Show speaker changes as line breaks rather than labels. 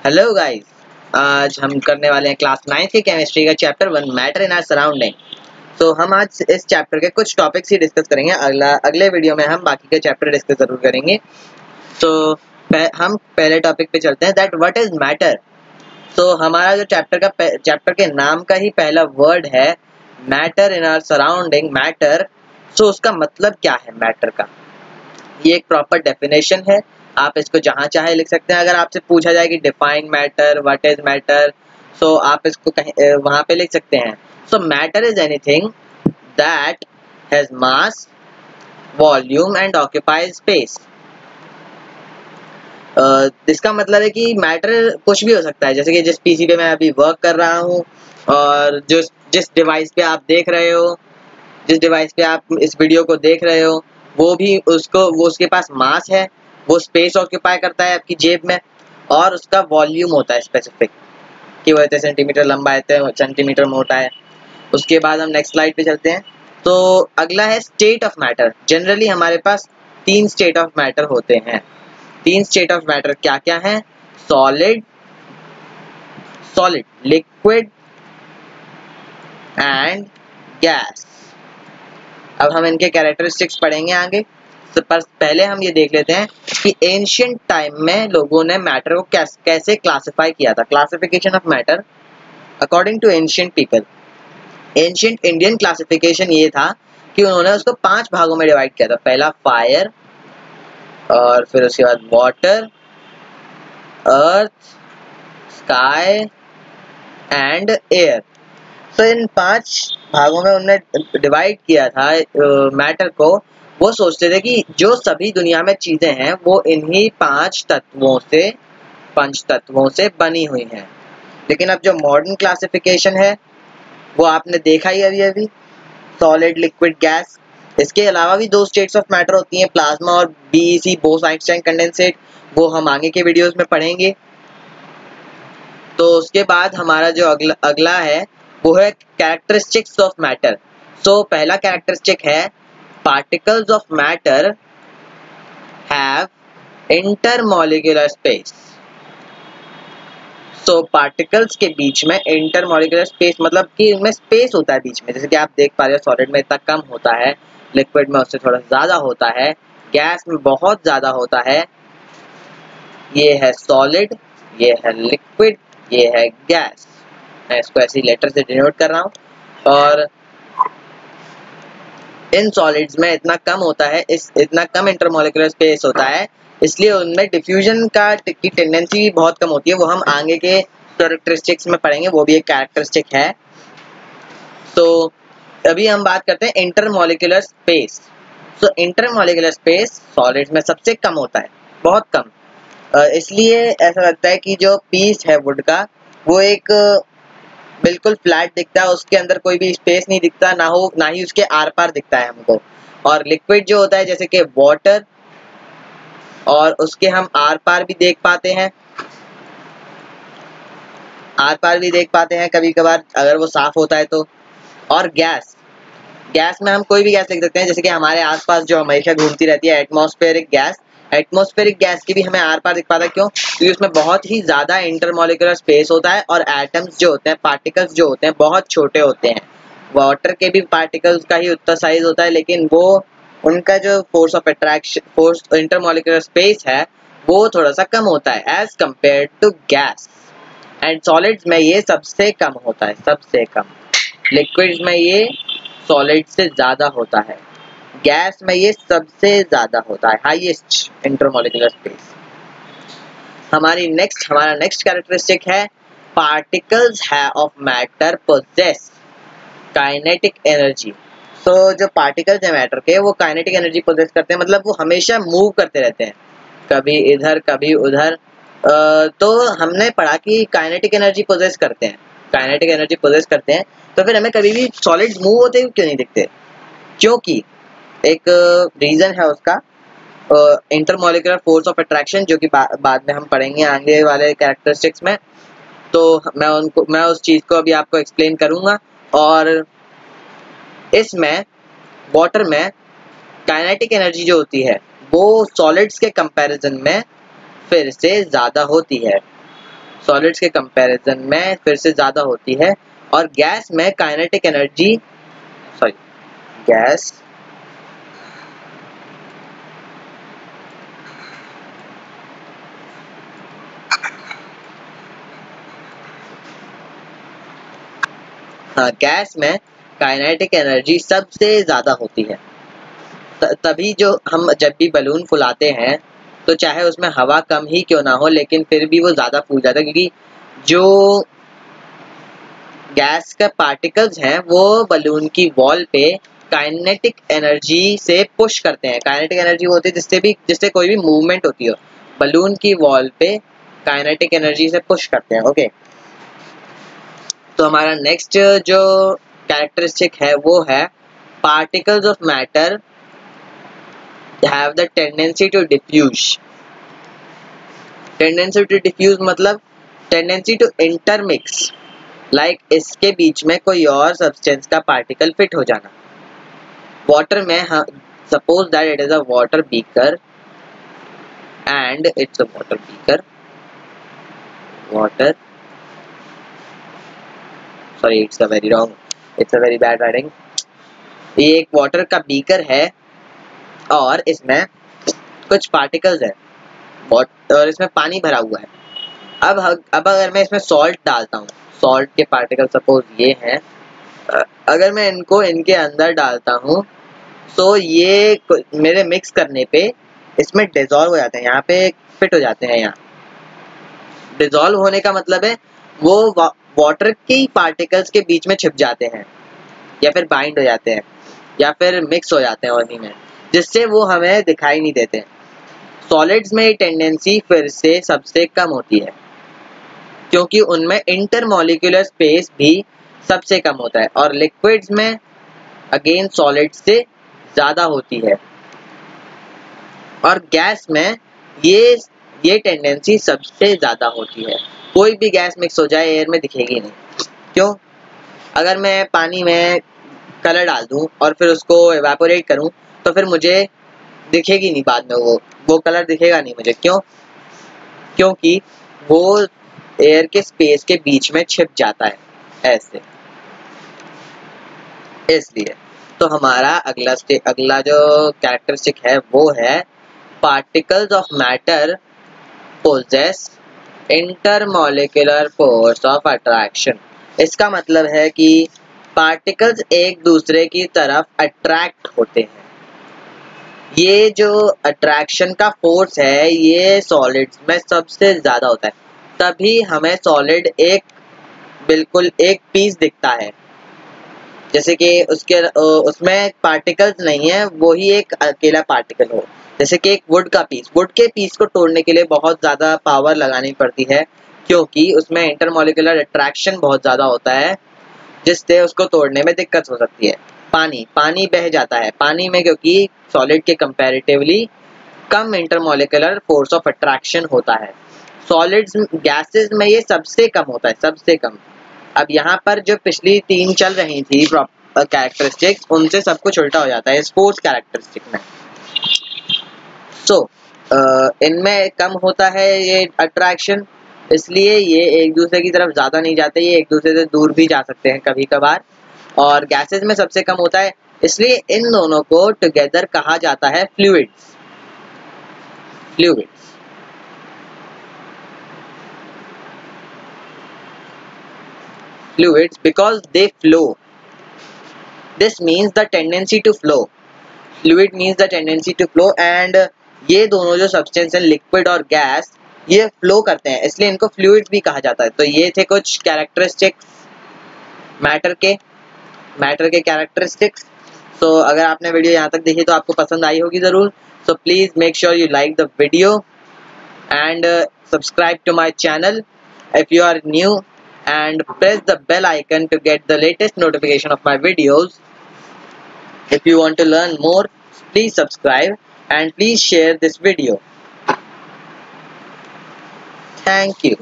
Hello guys, आज हम करने वाले हैं क्लास 9 की केमिस्ट्री का chapter 1 matter in our surrounding. तो हम आज इस चैप्टर के कुछ टॉपिक्स ही डिस्कस करेंगे। अगले वीडियो में हम बाकी के चैप्टर डिस्कस जरूर करेंगे। तो हम पहले टॉपिक पे चलते हैं, दैट व्हाट इज मैटर। तो हमारा जो चैप्टर के नाम का ही पहला वर्ड है matter in our surrounding, matter. So उसका मतलब क्या है मैटर का, ये एक प्रॉपर डेफिनेशन है। आप इसको जहां चाहे लिख सकते हैं। अगर आपसे पूछा जाए कि define matter, what is matter, so आप इसको कहीं वहां पे लिख सकते हैं। So matter is anything that has mass, volume and occupies space. इसका मतलब है कि मैटर कुछ भी हो सकता है, जैसे कि जिस पीसी पे मैं अभी वर्क कर रहा हूँ और जिस डिवाइस पे आप देख रहे हो, जिस डिवाइस पे आप इस वीडियो को देख रहे हो, वो उसके पास मास है, वो स्पेस ऑक्यूपाई करता है आपकी जेब में, और उसका वॉल्यूम होता है स्पेसिफिक, कि वो इतने सेंटीमीटर लंबा है, इतने सेंटीमीटर मोटा है। उसके बाद हम नेक्स्ट स्लाइड पे चलते हैं। तो अगला है स्टेट ऑफ मैटर। जनरली हमारे पास 3 स्टेट ऑफ मैटर होते हैं। 3 स्टेट ऑफ मैटर क्या क्या है? Solid, liquid and gas. अब हम इनके कैरेक्टरिस्टिक्स पढ़ेंगे आगे। तो पर पहले हम ये देख लेते हैं कि एंशिएंट टाइम में लोगों ने मैटर को कैसे क्लासिफाई किया था। Classification of matter according to ancient people. Ancient Indian classification ये था कि उन्होंने उसको 5 भागों में डिवाइड किया था। पहला फायर, और फिर उसके बाद water, earth, sky and air. तो इन 5 भागों में उन्होंने डिवाइड किया था मैटर को। वो सोचते थे कि जो सभी दुनिया में चीजें हैं वो इन्हीं 5 पंच तत्वों से बनी हुई हैं। लेकिन अब जो मॉडर्न क्लासिफिकेशन है वो आपने देखा ही अभी सॉलिड, लिक्विड, गैस। इसके अलावा भी 2 स्टेट्स ऑफ मैटर होती हैं, प्लाज्मा और बीईसी, बोस-आइंस्टाइन कंडेंसेट। वो हम आगे के वीडियोस में पढ़ेंगे। तो उसके बाद हमारा जो अगला है वो है कैरेक्टरिस्टिक्स ऑफ मैटर। सो पहला कैरेक्टरिस्टिक है particles of matter have intermolecular space. So particles के बीच में इंटरमॉलिक्यूलर स्पेस मतलब कि इनमें स्पेस होता है बीच में। जैसे कि आप देख पा रहे हो सॉलिड में इतना कम होता है, लिक्विड में उससे थोड़ा ज्यादा होता है, गैस में बहुत ज्यादा होता है। ये है सॉलिड, ये है लिक्विड, ये है गैस। मैं इसको ऐसे ही लेटर से डिनोट कर रहा हूँ। और इन सॉलिड्स में इतना कम होता है, इतना कम इंटरमॉलिक्यूलर स्पेस होता है, इसलिए उनमें डिफ्यूजन की टेंडेंसी भी बहुत कम होती है। वो हम आगे के कैरेक्टरिस्टिक्स में पढ़ेंगे, वो भी एक कैरेक्टरिस्टिक है। तो अभी हम बात करते हैं इंटरमॉलिक्यूलर स्पेस। सो इंटरमॉलिक्यूलर स्पेस सॉलिड्स में सबसे कम होता है, बहुत कम। इसलिए ऐसा लगता है कि जो पीस है वुड का वो एक बिल्कुल फ्लैट दिखता है, उसके अंदर कोई भी स्पेस नहीं दिखता, ना ही उसके आर पार दिखता है हमको। और लिक्विड जो होता है जैसे कि वाटर, और उसके हम आर पार भी देख पाते हैं, कभी कभार अगर वो साफ होता है तो। और गैस में हम कोई भी गैस लिख सकते हैं, जैसे कि हमारे आसपास जो हमेशा घूमती रहती है एटमॉस्फेरिक गैस। एटमॉस्फेरिक गैस की भी हमें आर पार दिख पाता है, क्यों? क्योंकि उसमें बहुत ही ज्यादा इंटरमॉलिक्यूलर स्पेस होता है और एटम्स जो होते हैं, पार्टिकल्स जो होते हैं, बहुत छोटे होते हैं। वाटर के भी पार्टिकल्स का ही उतना साइज होता है, लेकिन वो उनका जो फोर्स इंटरमॉलिक्यूलर स्पेस है वो थोड़ा सा कम होता है as compare to gas. And solids में ये सबसे कम होता है, सबसे कम। लिक्विड्स में ये सॉलिड से ज्यादा होता है, गैस में ये सबसे ज्यादा होता है, हाईएस्ट इंटरमॉलिक्यूलर स्पेस। हमारा नेक्स्ट कैरेक्टरिस्टिक है पार्टिकल्स है of matter possess kinetic energy. तो जो पार्टिकल्स है मैटर के वो काइनेटिक एनर्जी पोजेस करते हैं, मतलब वो हमेशा मूव करते रहते हैं, कभी इधर कभी उधर। तो हमने पढ़ा कि काइनेटिक एनर्जी पोजेस करते हैं, तो फिर हमें कभी भी सॉलिड्स मूव होते हुए क्यों नहीं दिखते? क्योंकि एक रीजन है उसका, इंटरमॉलिक्यूलर फोर्स ऑफ अट्रैक्शन, जो कि बाद में हम पढ़ेंगे आगे वाले कैरेक्टरिस्टिक्स में। तो मैं उस चीज को अभी आपको एक्सप्लेन करूंगा। और इसमें वाटर में काइनेटिक एनर्जी जो होती है वो सॉलिड्स के कंपैरिजन में फिर से ज्यादा होती है। सॉलिड्स के कंपैरिजन में फिर से ज़्यादा होती है। और गैस में काइनेटिक एनर्जी गैस में काइनेटिक एनर्जी सबसे ज़्यादा होती है। तभी जो हम जब भी बलून फुलाते हैं तो चाहे उसमें हवा कम ही क्यों ना हो, लेकिन फिर भी वो ज़्यादा फूल जाता है, क्योंकि जो गैस का पार्टिकल्स हैं वो बलून की वॉल पे काइनेटिक एनर्जी से पुश करते हैं। काइनेटिक एनर्जी होती है जिससे कोई भी मूवमेंट होती हो, बलून की वॉल पे काइनेटिक एनर्जी से पुश करते हैं। ओके, तो हमारा नेक्स्ट जो कैरेक्टरिस्टिक है वो है particles of matter have the tendency to diffuse. Tendency to diffuse मतलब टेंडेंसी टू इंटरमिक्स, लाइक इसके बीच में कोई और सब्सटेंस का पार्टिकल फिट हो जाना। वाटर में suppose that it is a water beaker and it's a water beaker water sorry it's a very wrong, it's a very bad writing. ये एक वाटर का बीकर है और इसमें कुछ पार्टिकल्स है और इसमें पानी भरा हुआ है। अब अगर मैं इसमें सॉल्ट डालता हूँ, सॉल्ट के पार्टिकल सपोज ये हैं, अगर मैं इनको इनके अंदर डालता हूँ तो ये मेरे मिक्स करने पे इसमें डिजॉल्व हो जाते हैं, यहाँ पे फिट हो जाते हैं। यहाँ डिजॉल्व होने का मतलब है वो वाटर के पार्टिकल्स के बीच में छिप जाते हैं या फिर बाइंड हो जाते हैं या फिर मिक्स हो जाते हैं उन्हीं में, जिससे वो हमें दिखाई नहीं देते। सॉलिड्स में ये टेंडेंसी फिर से सबसे कम होती है क्योंकि उनमें इंटरमॉलिक्यूलर स्पेस भी सबसे कम होता है, और लिक्विड्स में अगेन सॉलिड्स से ज़्यादा होती है। और गैस में ये टेंडेंसी सबसे ज़्यादा होती है। कोई भी गैस मिक्स हो जाए एयर में दिखेगी नहीं। क्यों? अगर मैं पानी में कलर डाल दूं और फिर उसको एवापोरेट करूं तो फिर मुझे दिखेगी नहीं, बाद में वो कलर दिखेगा नहीं मुझे। क्यों? क्योंकि वो एयर के स्पेस के बीच में छिप जाता है ऐसे, इसलिए। तो हमारा अगला जो कैरेक्टरिस्टिक है वो है particles of matter possess intermolecular force of attraction. इसका मतलब है कि पार्टिकल्स एक दूसरे की तरफ अट्रैक्ट होते हैं। ये जो अट्रैक्शन का फोर्स है ये सॉलिड्स में सबसे ज़्यादा होता है, तभी हमें सॉलिड बिल्कुल एक पीस दिखता है, जैसे कि उसमें पार्टिकल्स नहीं है, वो ही एक अकेला पार्टिकल हो। जैसे कि एक वुड के पीस को तोड़ने के लिए बहुत ज़्यादा पावर लगानी पड़ती है क्योंकि उसमें इंटरमॉलिक्यूलर अट्रैक्शन बहुत ज़्यादा होता है, जिससे उसको तोड़ने में दिक्कत हो सकती है। पानी बह जाता है पानी में, क्योंकि सॉलिड के comparatively come intermolecular force of attraction होता है। सॉलिड्स गैसेस में ये सबसे कम होता है, सबसे कम। अब यहाँ पर जो पिछली 3 चल रही थी कैरेक्टरिस्टिक्स, उनसे सब कुछ उल्टा हो जाता है इस फोर्थ कैरेक्टरिस्टिक में। इनमें कम होता है ये अट्रैक्शन, इसलिए ये एक दूसरे की तरफ ज़्यादा नहीं जाते, ये एक दूसरे से दूर भी जा सकते हैं कभी कभार। और गैसेस में सबसे कम होता है, इसलिए इन दोनों को टुगेदर कहा जाता है fluids. Fluids because they flow. This means the tendency to flow. Fluid means the tendency to flow and ये दोनों जो सब्सटेंस हैं लिक्विड और गैस, ये फ्लो करते हैं, इसलिए इनको फ्लूइड्स भी कहा जाता है। तो ये थे कुछ कैरेक्टरिस्टिक्स मैटर के कैरेक्टरिस्टिक्स। तो अगर आपने वीडियो यहाँ तक देखी तो आपको पसंद आई होगी ज़रूर। So please make sure you like the video and subscribe to my channel if you are new, and press the bell icon to get the latest notification of my videos. If you want to learn more, please subscribe and please share this video. Thank you.